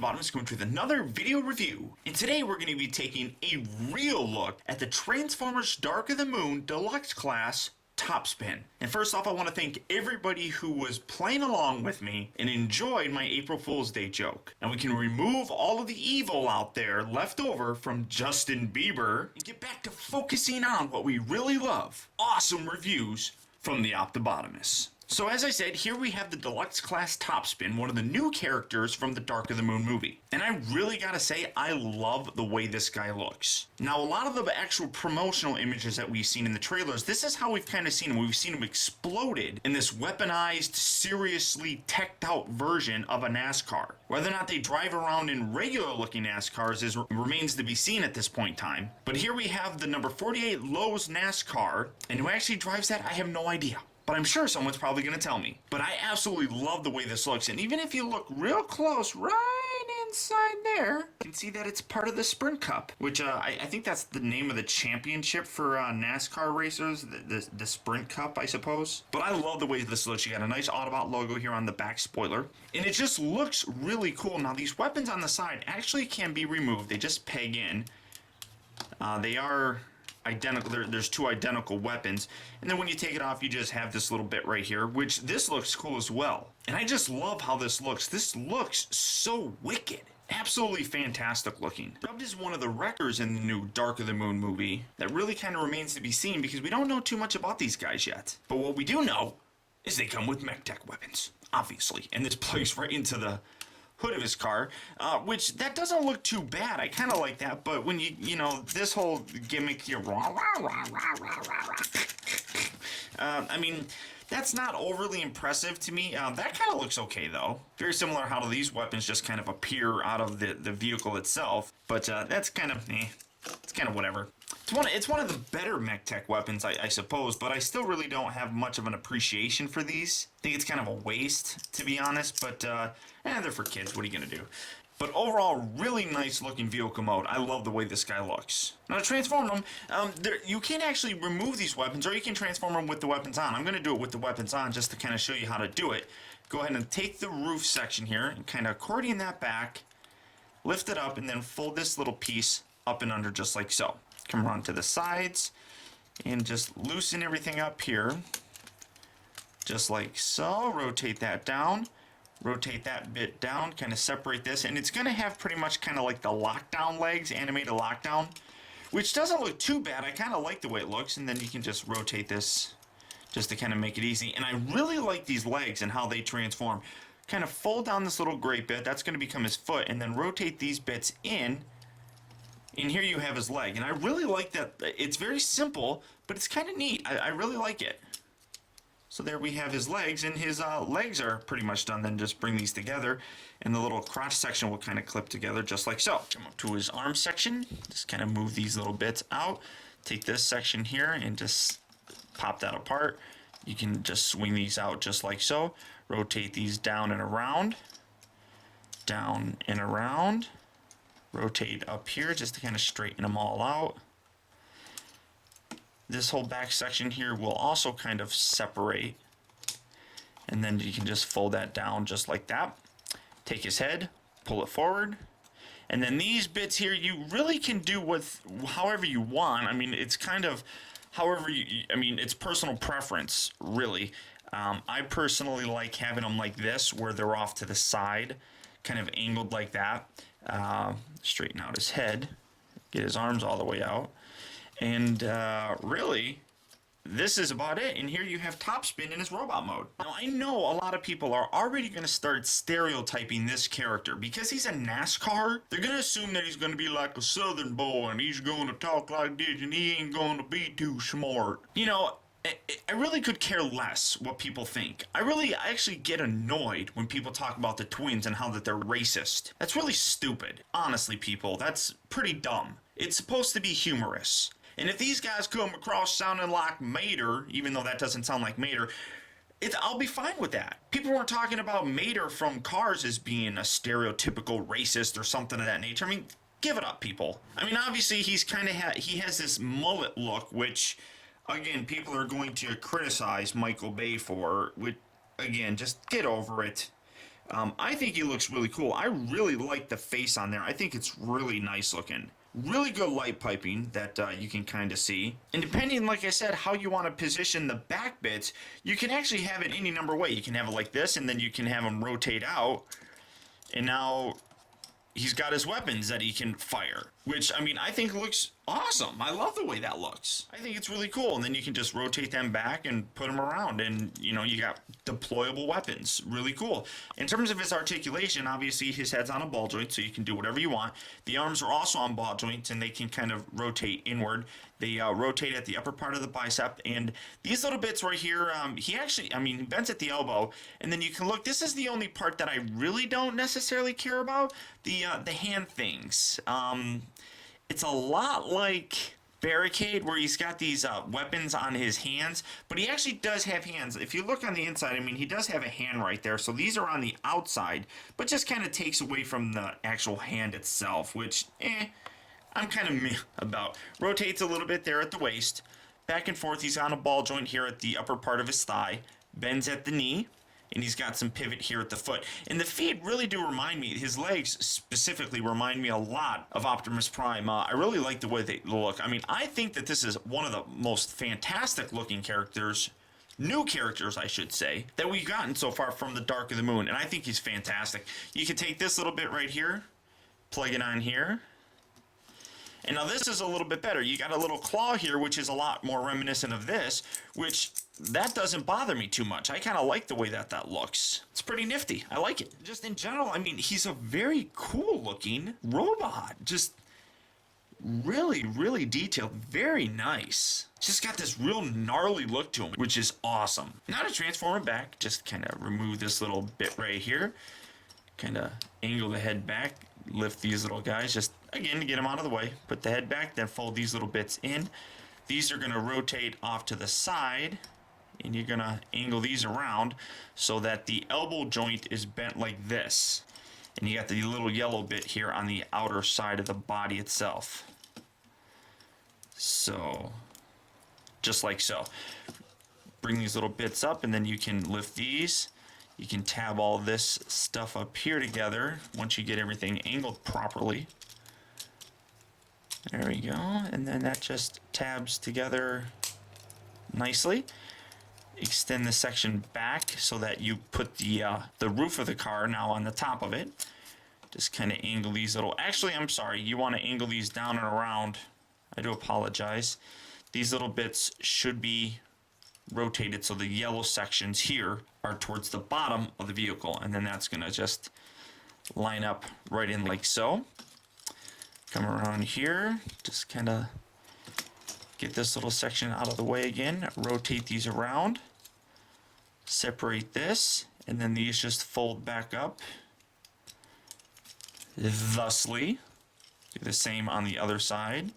Optimus coming with another video review, and today we're going to be taking a real look at the Transformers Dark of the Moon Deluxe class Topspin. And first off, I want to thank everybody who was playing along with me and enjoyed my April Fool's Day joke. And we can remove all of the evil out there left over from Justin Bieber and get back to focusing on what we really love: awesome reviews from the Optibotomus. So as I said, here we have the Deluxe Class Topspin, one of the new characters from the Dark of the Moon movie. And I really gotta say, I love the way this guy looks. Now, a lot of the actual promotional images that we've seen in the trailers, this is how we've kind of seen him. We've seen him exploded in this weaponized, seriously teched out version of a NASCAR. Whether or not they drive around in regular looking NASCARs remains to be seen at this point in time. But here we have the number 48 Lowe's NASCAR, and who actually drives that, I have no idea. But I'm sure someone's probably going to tell me. But I absolutely love the way this looks. And even if you look real close, right inside there, you can see that it's part of the Sprint Cup. Which I think that's the name of the championship for NASCAR racers. The Sprint Cup, I suppose. But I love the way this looks. You got a nice Autobot logo here on the back spoiler. And it just looks really cool. Now, these weapons on the side actually can be removed. They just peg in. They are identical. There's two identical weapons, and then when you take it off, you just have this little bit right here, which this looks cool as well. And I just love how this looks. This looks so wicked. Absolutely fantastic looking. Dubbed as one of the wreckers in the new Dark of the Moon movie, that really kind of remains to be seen because we don't know too much about these guys yet. But what we do know is they come with Magtek Weapons, obviously, and this plays right into the hood of his car, which that doesn't look too bad. I kind of like that, but when you know, this whole gimmick here, I mean, that's not overly impressive to me. That kind of looks okay, though. Very similar how these weapons just kind of appear out of the vehicle itself, but that's kind of, it's kind of whatever. It's one of the better Magtek weapons, I suppose, but I still really don't have much of an appreciation for these. I think it's kind of a waste, to be honest, but they're for kids. What are you going to do? But overall, really nice looking vehicle mode. I love the way this guy looks. Now, to transform them, you can actually remove these weapons, or you can transform them with the weapons on. I'm going to do it with the weapons on just to kind of show you how to do it. Go ahead and take the roof section here and kind of accordion that back, lift it up, and then fold this little piece up and under just like so. Come around to the sides and just loosen everything up here just like so. Rotate that down, rotate that bit down, kind of separate this, and it's going to have pretty much kind of like the lockdown legs, animated lockdown, which doesn't look too bad. I kind of like the way it looks, and then you can just rotate this just to kind of make it easy. And I really like these legs and how they transform. Kind of fold down this little gray bit, that's going to become his foot, and then rotate these bits in. And here you have his leg. And I really like that. It's very simple, but it's kind of neat. I really like it. So there we have his legs, and his legs are pretty much done. Then just bring these together, and the little crotch section will kind of clip together just like so. Come up to his arm section. Just kind of move these little bits out. Take this section here and just pop that apart. You can just swing these out just like so. Rotate these down and around. Down and around. Rotate up here just to kind of straighten them all out. This whole back section here will also kind of separate, and then you can just fold that down just like that. Take his head, pull it forward, and then these bits here you really can do with however you want. I mean, it's kind of however I mean, it's personal preference, really. I personally like having them like this, where they're off to the side, kind of angled like that. Straighten out his head, get his arms all the way out, and really, this is about it. And here you have Topspin in his robot mode. Now, I know a lot of people are already going to start stereotyping this character. Because he's a NASCAR, they're going to assume that he's going to be like a southern boy, and he's going to talk like this, and he ain't going to be too smart. You know, I really could care less what people think. I actually get annoyed when people talk about the twins and how that they're racist. That's really stupid. Honestly, people, that's pretty dumb. It's supposed to be humorous. And if these guys come across sounding like Mater, even though that doesn't sound like Mater, I'll be fine with that. People weren't talking about Mater from Cars as being a stereotypical racist or something of that nature. I mean, give it up, people. I mean, obviously, he has this mullet look, which, again, people are going to criticize Michael Bay for, which, again, just get over it. I think he looks really cool. I really like the face on there. I think it's really nice looking. Really good light piping that you can kind of see. And depending, like I said, how you want to position the back bits, you can actually have it any number of way. You can have it like this, and then you can have them rotate out. And now he's got his weapons that he can fire, which, I mean, I think looks awesome. I love the way that looks. I think it's really cool. And then you can just rotate them back and put them around, and, you know, you got deployable weapons. Really cool. In terms of his articulation, obviously his head's on a ball joint, so you can do whatever you want. The arms are also on ball joints, and they can kind of rotate inward. They rotate at the upper part of the bicep, and these little bits right here, he actually, I mean, he bends at the elbow, and then you can look, this is the only part that I really don't necessarily care about, the hand things. It's a lot like Barricade, where he's got these weapons on his hands, but he actually does have hands. If you look on the inside, I mean, he does have a hand right there, so these are on the outside, but just kind of takes away from the actual hand itself, which, I'm kind of meh about. Rotates a little bit there at the waist. Back and forth, he's on a ball joint here at the upper part of his thigh. Bends at the knee. And he's got some pivot here at the foot. And the feet really do remind me, his legs specifically remind me a lot of Optimus Prime. I really like the way they look. I mean, I think that this is one of the most fantastic looking characters, new characters, I should say, that we've gotten so far from the Dark of the Moon. And I think he's fantastic. You can take this little bit right here, plug it on here. And now this is a little bit better. You got a little claw here, which is a lot more reminiscent of this, which that doesn't bother me too much. I kind of like the way that looks. It's pretty nifty. I like it. Just in general, I mean, he's a very cool looking robot. Just really, really detailed. Very nice. Just got this real gnarly look to him, which is awesome. Now to transform it back, just kind of remove this little bit right here. Kind of angle the head back. Lift these little guys, just again to get them out of the way. Put the head back, then fold these little bits in. These are going to rotate off to the side, and you're going to angle these around so that the elbow joint is bent like this. And you got the little yellow bit here on the outer side of the body itself. So, just like so. Bring these little bits up, and then you can lift these. You can tab all this stuff up here together once you get everything angled properly. There we go. And then that just tabs together nicely. Extend this section back so that you put the roof of the car now on the top of it. Just kind of angle these little... Actually, I'm sorry. You want to angle these down and around. I do apologize. These little bits should be rotated so the yellow sections here are towards the bottom of the vehicle, and then that's going to just line up right in like so. Come around here, just kind of get this little section out of the way again, rotate these around, separate this, and then these just fold back up thusly. Do the same on the other side.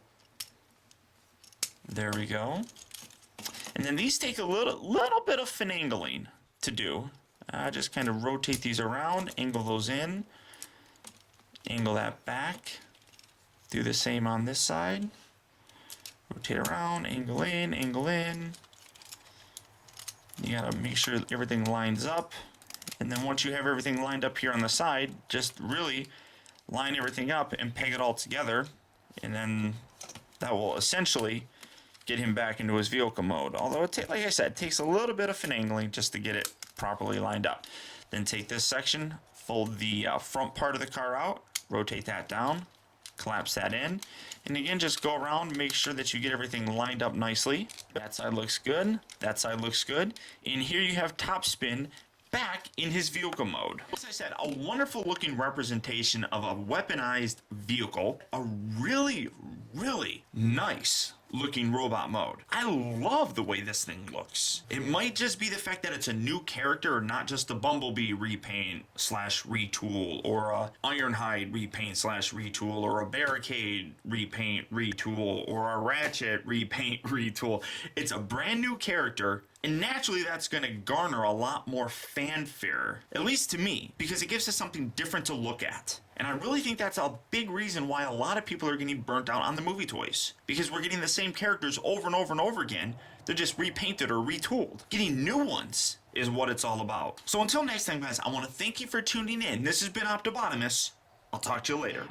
There we go. And then these take a little bit of finagling to do. Just kind of rotate these around, angle those in, angle that back. Do the same on this side. Rotate around, angle in, angle in. You gotta make sure everything lines up. And then once you have everything lined up here on the side, just really line everything up and peg it all together. And then that will essentially get him back into his vehicle mode. Although, like I said, it takes a little bit of finagling just to get it properly lined up. Then take this section, fold the front part of the car out, rotate that down, collapse that in, and again, just go around, make sure that you get everything lined up nicely. That side looks good. That side looks good. And here you have Topspin back in his vehicle mode. As I said, a wonderful looking representation of a weaponized vehicle. A really, really nice looking robot mode. I love the way this thing looks. It might just be the fact that it's a new character, not just a Bumblebee repaint slash retool, or a Ironhide repaint slash retool, or a Barricade repaint retool, or a Ratchet repaint retool. It's a brand new character And naturally, that's going to garner a lot more fanfare, at least to me, because it gives us something different to look at. And I really think that's a big reason why a lot of people are getting burnt out on the movie toys. Because we're getting the same characters over and over and over again. They're just repainted or retooled. Getting new ones is what it's all about. So until next time, guys, I want to thank you for tuning in. This has been Optobotamus. I'll talk to you later.